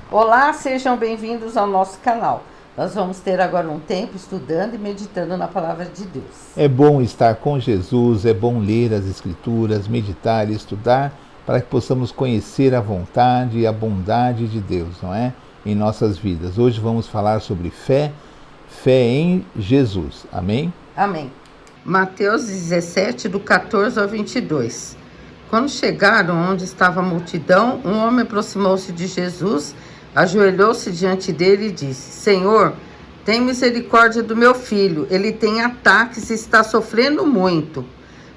Olá, sejam bem-vindos ao nosso canal. Nós vamos ter agora um tempo estudando e meditando na palavra de Deus. É bom estar com Jesus, é bom ler as Escrituras, meditar e estudar para que possamos conhecer a vontade e a bondade de Deus, não é? Em nossas vidas. Hoje vamos falar sobre fé, fé em Jesus. Amém? Amém. Mateus 17, do 14 ao 22. Quando chegaram onde estava a multidão, um homem aproximou-se de Jesus, ajoelhou-se diante dele e disse: Senhor, tem misericórdia do meu filho, ele tem ataques e está sofrendo muito.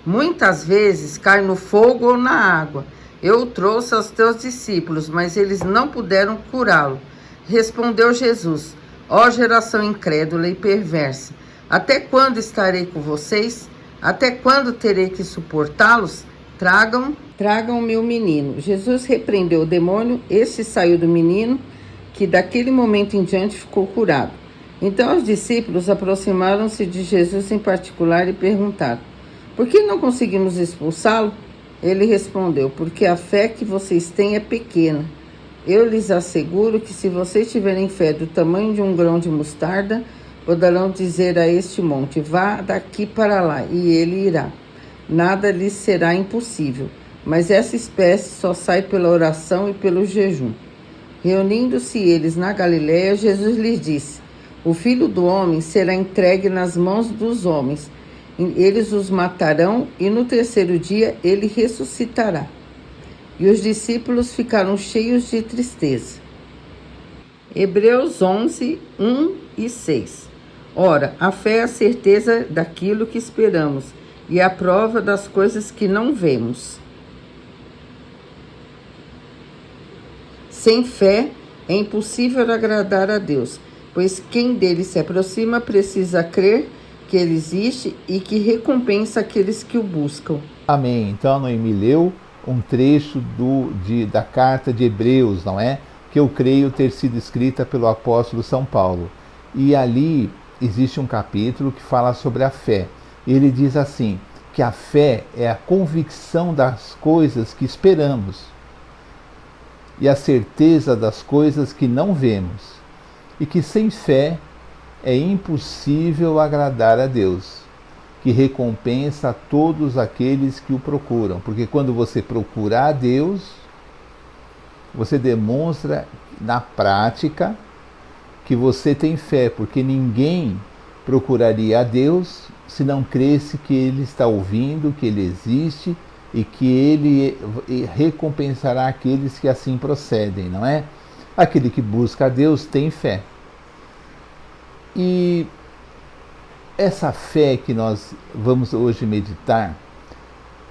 Muitas vezes cai no fogo ou na água. Eu o trouxe aos teus discípulos, mas eles não puderam curá-lo. Respondeu Jesus: Ó geração incrédula e perversa, até quando estarei com vocês? Até quando terei que suportá-los? Tragam o meu menino. Jesus repreendeu o demônio, este saiu do menino, que daquele momento em diante ficou curado. Então os discípulos aproximaram-se de Jesus em particular e perguntaram: Por que não conseguimos expulsá-lo? Ele respondeu: Porque a fé que vocês têm é pequena. Eu lhes asseguro que se vocês tiverem fé do tamanho de um grão de mostarda, poderão dizer a este monte: Vá daqui para lá, e ele irá. Nada lhes será impossível. Mas essa espécie só sai pela oração e pelo jejum. Reunindo-se eles na Galiléia, Jesus lhes disse: O Filho do Homem será entregue nas mãos dos homens. Eles os matarão e no terceiro dia ele ressuscitará. E os discípulos ficaram cheios de tristeza. Hebreus 11, 1 e 6. Ora, a fé é a certeza daquilo que esperamos e a prova das coisas que não vemos. Sem fé é impossível agradar a Deus, pois quem dele se aproxima precisa crer que ele existe e que recompensa aqueles que o buscam. Amém. Então a Noemi leu um trecho da carta de Hebreus, não é? Que eu creio ter sido escrita pelo apóstolo São Paulo. E ali existe um capítulo que fala sobre a fé. Ele diz assim, que a fé é a convicção das coisas que esperamos e a certeza das coisas que não vemos, e que sem fé é impossível agradar a Deus, que recompensa a todos aqueles que o procuram, porque quando você procura a Deus, você demonstra na prática que você tem fé, porque ninguém procuraria a Deus se não cresce que Ele está ouvindo, que Ele existe e que Ele recompensará aqueles que assim procedem, não é? Aquele que busca a Deus tem fé. E essa fé que nós vamos hoje meditar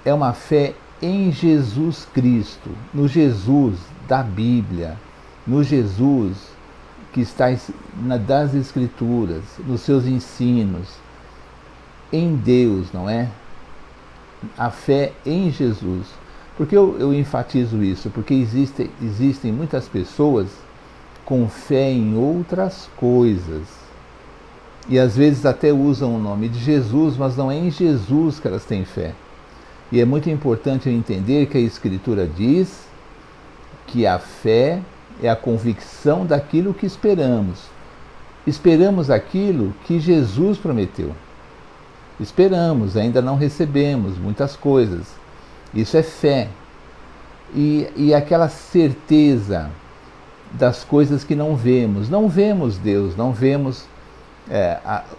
é uma fé em Jesus Cristo, no Jesus da Bíblia, no Jesus que está das Escrituras, nos seus ensinos, em Deus, não é? A fé em Jesus. Por que eu enfatizo isso? Porque existem muitas pessoas com fé em outras coisas. E às vezes até usam o nome de Jesus, mas não é em Jesus que elas têm fé. E é muito importante eu entender que a Escritura diz que a fé é a convicção daquilo que esperamos. Esperamos aquilo que Jesus prometeu. Esperamos, ainda não recebemos muitas coisas. Isso é fé. E aquela certeza das coisas que não vemos. Não vemos Deus, não vemos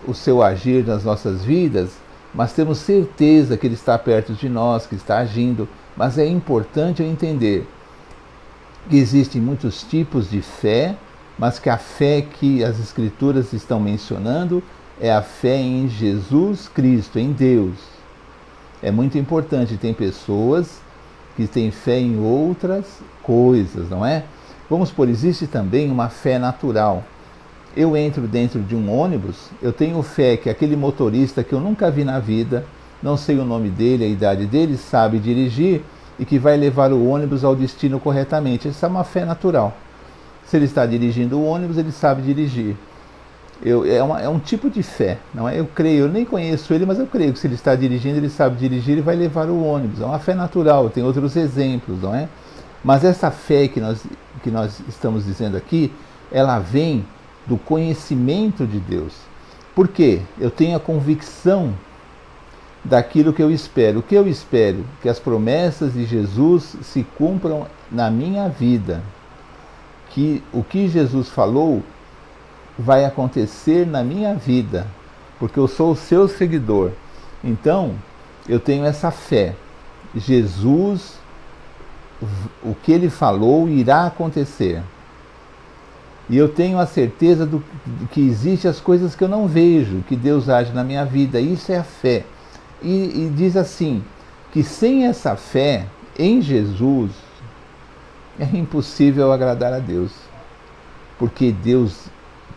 o seu agir nas nossas vidas, mas temos certeza que Ele está perto de nós, que está agindo. Mas é importante eu entender que existem muitos tipos de fé, mas que a fé que as Escrituras estão mencionando é a fé em Jesus Cristo, em Deus. É muito importante, tem pessoas que têm fé em outras coisas, não é? Vamos supor, existe também uma fé natural. Eu entro dentro de um ônibus, eu tenho fé que aquele motorista que eu nunca vi na vida, não sei o nome dele, a idade dele, sabe dirigir e que vai levar o ônibus ao destino corretamente. Essa é uma fé natural. Se ele está dirigindo o ônibus, ele sabe dirigir. É um tipo de fé, não é? Eu creio, eu nem conheço ele, mas eu creio que se ele está dirigindo, ele sabe dirigir e vai levar o ônibus. É uma fé natural, tem outros exemplos, não é? Mas essa fé que nós estamos dizendo aqui, ela vem do conhecimento de Deus. Por quê? Eu tenho a convicção daquilo que eu espero. O que eu espero? Que as promessas de Jesus se cumpram na minha vida. Que o que Jesus falou vai acontecer na minha vida, porque eu sou o seu seguidor. Então, eu tenho essa fé. Jesus, o que ele falou irá acontecer. E eu tenho a certeza de que existem as coisas que eu não vejo, que Deus age na minha vida. Isso é a fé. E diz assim, que sem essa fé em Jesus, é impossível agradar a Deus. Porque Deus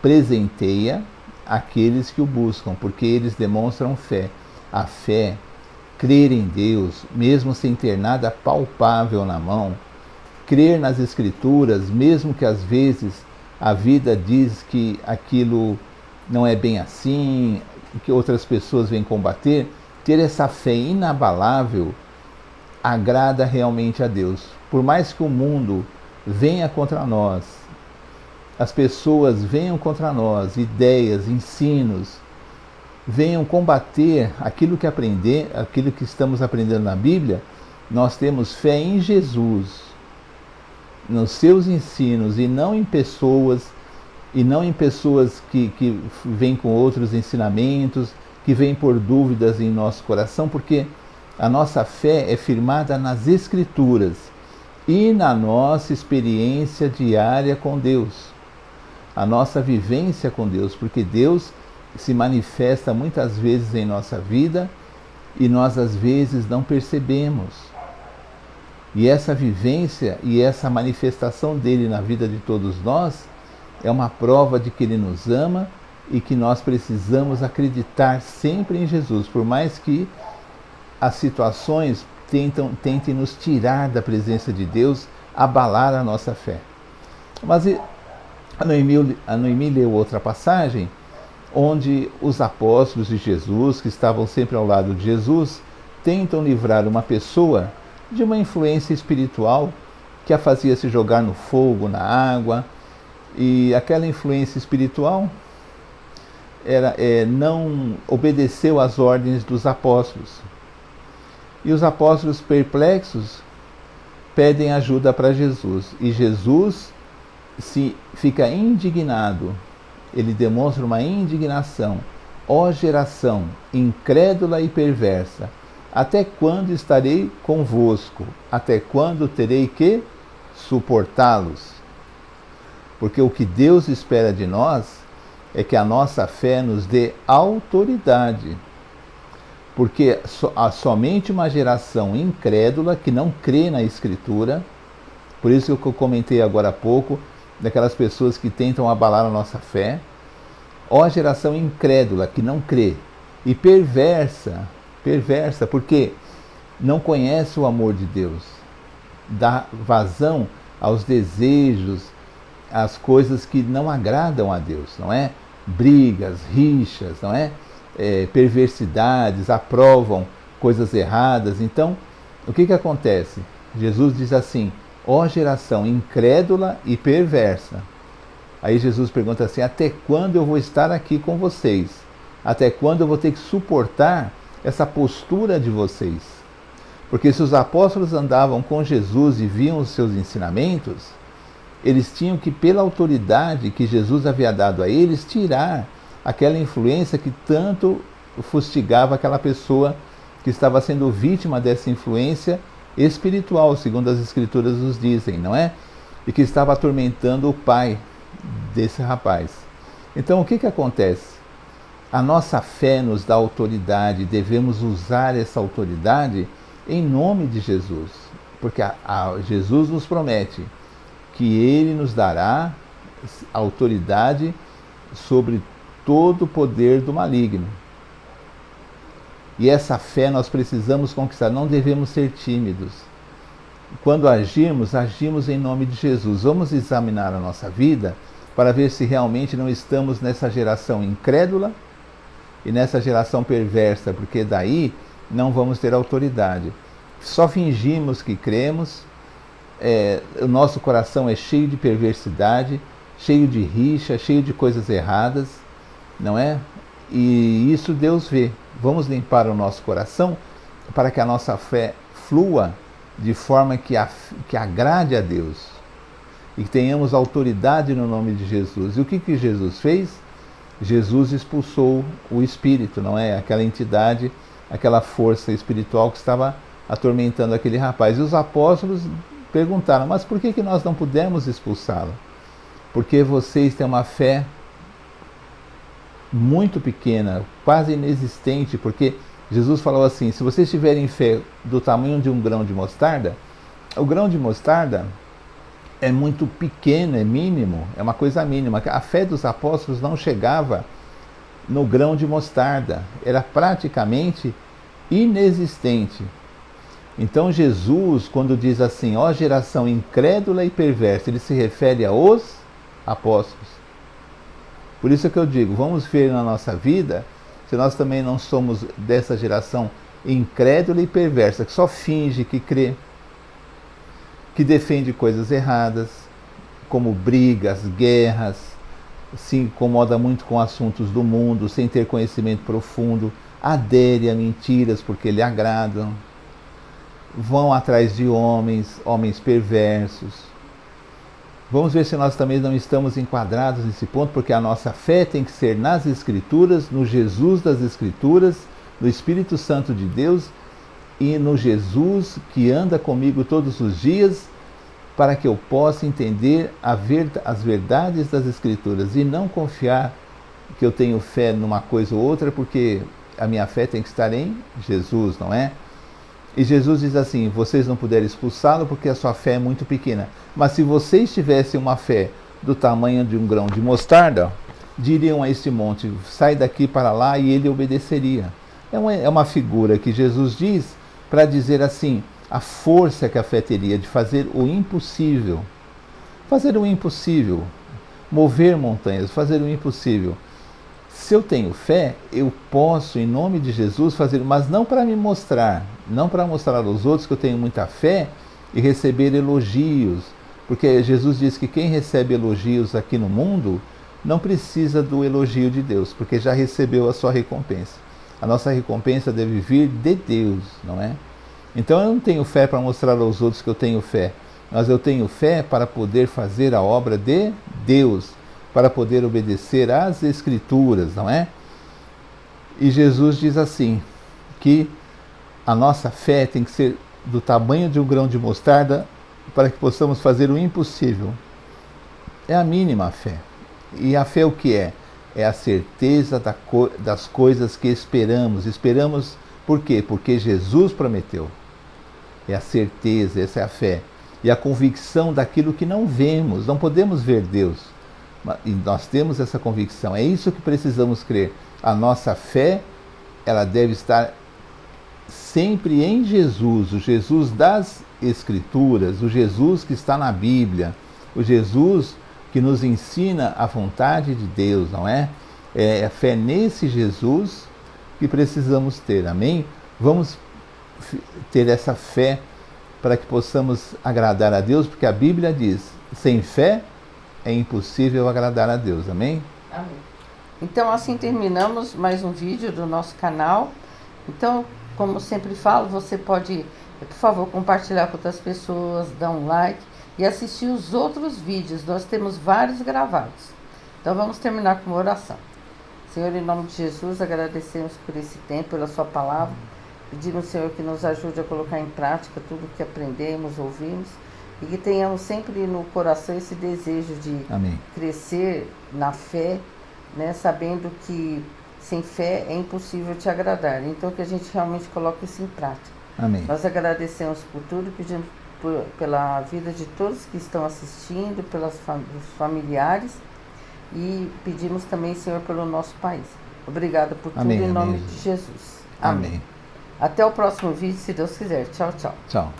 presenteia aqueles que o buscam, porque eles demonstram fé. A fé, crer em Deus, mesmo sem ter nada palpável na mão, crer nas Escrituras, mesmo que às vezes a vida diz que aquilo não é bem assim, que outras pessoas vêm combater, ter essa fé inabalável agrada realmente a Deus. Por mais que o mundo venha contra nós, as pessoas venham contra nós, ideias, ensinos, venham combater aquilo que estamos aprendendo na Bíblia, nós temos fé em Jesus, nos seus ensinos, e não em pessoas, que vêm com outros ensinamentos, que vêm por dúvidas em nosso coração, porque a nossa fé é firmada nas Escrituras e na nossa experiência diária com Deus, a nossa vivência com Deus, porque Deus se manifesta muitas vezes em nossa vida e nós às vezes não percebemos. E essa vivência e essa manifestação dele na vida de todos nós é uma prova de que ele nos ama e que nós precisamos acreditar sempre em Jesus, por mais que as situações tentem nos tirar da presença de Deus, abalar a nossa fé. Mas a Noemi leu outra passagem onde os apóstolos de Jesus, que estavam sempre ao lado de Jesus, tentam livrar uma pessoa de uma influência espiritual que a fazia se jogar no fogo, na água, e aquela influência espiritual não obedeceu às ordens dos apóstolos. E os apóstolos, perplexos, pedem ajuda para Jesus, e Jesus fica indignado. Ele demonstra uma indignação. Ó geração incrédula e perversa, até quando estarei convosco? Até quando terei que suportá-los? Porque o que Deus espera de nós é que a nossa fé nos dê autoridade. Porque somente uma geração incrédula, que não crê na Escritura, por isso que eu comentei agora há pouco, daquelas pessoas que tentam abalar a nossa fé, ó geração incrédula, que não crê, e perversa, porque não conhece o amor de Deus, dá vazão aos desejos, às coisas que não agradam a Deus, não é? Brigas, rixas, não é? Perversidades, aprovam coisas erradas. Então, o que acontece? Jesus diz assim, ó geração incrédula e perversa. Aí Jesus pergunta assim, até quando eu vou estar aqui com vocês? Até quando eu vou ter que suportar essa postura de vocês? Porque se os apóstolos andavam com Jesus e viam os seus ensinamentos, eles tinham que, pela autoridade que Jesus havia dado a eles, tirar aquela influência que tanto fustigava aquela pessoa que estava sendo vítima dessa influência espiritual, segundo as Escrituras nos dizem, não é? E que estava atormentando o pai desse rapaz. Então, o que acontece? A nossa fé nos dá autoridade, devemos usar essa autoridade em nome de Jesus, porque Jesus nos promete que ele nos dará autoridade sobre todo o poder do maligno. E essa fé nós precisamos conquistar, não devemos ser tímidos. Quando agimos em nome de Jesus. Vamos examinar a nossa vida para ver se realmente não estamos nessa geração incrédula e nessa geração perversa, porque daí não vamos ter autoridade. Só fingimos que cremos o nosso coração é cheio de perversidade, cheio de rixa, cheio de coisas erradas, não é? E isso Deus vê. Vamos limpar o nosso coração para que a nossa fé flua de forma que agrade a Deus e que tenhamos autoridade no nome de Jesus. E o que Jesus fez? Jesus expulsou o espírito, não é? Aquela entidade, aquela força espiritual que estava atormentando aquele rapaz. E os apóstolos perguntaram, mas por que nós não pudemos expulsá-lo? Porque vocês têm uma fé muito pequena, quase inexistente, porque Jesus falou assim, se vocês tiverem fé do tamanho de um grão de mostarda, o grão de mostarda é muito pequeno, é mínimo, é uma coisa mínima. A fé dos apóstolos não chegava no grão de mostarda, era praticamente inexistente. Então Jesus, quando diz assim, ó geração incrédula e perversa, ele se refere aos apóstolos. Por isso que eu digo, vamos ver na nossa vida se nós também não somos dessa geração incrédula e perversa, que só finge que crê, que defende coisas erradas, como brigas, guerras, se incomoda muito com assuntos do mundo, sem ter conhecimento profundo, adere a mentiras porque lhe agradam, vão atrás de homens perversos. Vamos ver se nós também não estamos enquadrados nesse ponto, porque a nossa fé tem que ser nas Escrituras, no Jesus das Escrituras, no Espírito Santo de Deus e no Jesus que anda comigo todos os dias, para que eu possa entender as verdades das Escrituras e não confiar que eu tenho fé numa coisa ou outra, porque a minha fé tem que estar em Jesus, não é? E Jesus diz assim, vocês não puderam expulsá-lo porque a sua fé é muito pequena. Mas se vocês tivessem uma fé do tamanho de um grão de mostarda, diriam a este monte, sai daqui para lá, e ele obedeceria. É uma figura que Jesus diz para dizer assim, a força que a fé teria de fazer o impossível. Fazer o impossível, mover montanhas, fazer o impossível. Se eu tenho fé, eu posso, em nome de Jesus, fazer, mas não para me mostrar, não para mostrar aos outros que eu tenho muita fé e receber elogios, porque Jesus diz que quem recebe elogios aqui no mundo não precisa do elogio de Deus, porque já recebeu a sua recompensa. A nossa recompensa deve vir de Deus, não é? Então eu não tenho fé para mostrar aos outros que eu tenho fé, mas eu tenho fé para poder fazer a obra de Deus, para poder obedecer às Escrituras, não é? E Jesus diz assim, que a nossa fé tem que ser do tamanho de um grão de mostarda para que possamos fazer o impossível. É a mínima fé. E a fé o que é? É a certeza das coisas que esperamos. Esperamos por quê? Porque Jesus prometeu. É a certeza, essa é a fé. E a convicção daquilo que não vemos, não podemos ver Deus. E nós temos essa convicção, é isso que precisamos crer. A nossa fé, ela deve estar sempre em Jesus, o Jesus das Escrituras, o Jesus que está na Bíblia, o Jesus que nos ensina a vontade de Deus, não é? É a fé nesse Jesus que precisamos ter, amém? Vamos ter essa fé para que possamos agradar a Deus, porque a Bíblia diz, sem fé é impossível agradar a Deus, amém? Amém. Então assim terminamos mais um vídeo do nosso canal. Então, como sempre falo, você pode, por favor, compartilhar com outras pessoas, dar um like e assistir os outros vídeos. Nós temos vários gravados. Então vamos terminar com uma oração. Senhor, em nome de Jesus, agradecemos por esse tempo, pela sua palavra. Pedimos, Senhor, que nos ajude a colocar em prática tudo o que aprendemos, ouvimos. E que tenhamos sempre no coração esse desejo de Amém. Crescer na fé, né, sabendo que sem fé é impossível te agradar. Então que a gente realmente coloque isso em prática. Amém. Nós agradecemos por tudo, pedimos pela vida de todos que estão assistindo, pelos familiares, e pedimos também, Senhor, pelo nosso país. Obrigada por tudo, Amém, em nome amém. de Jesus. Amém. Até o próximo vídeo, se Deus quiser. Tchau, tchau. Tchau.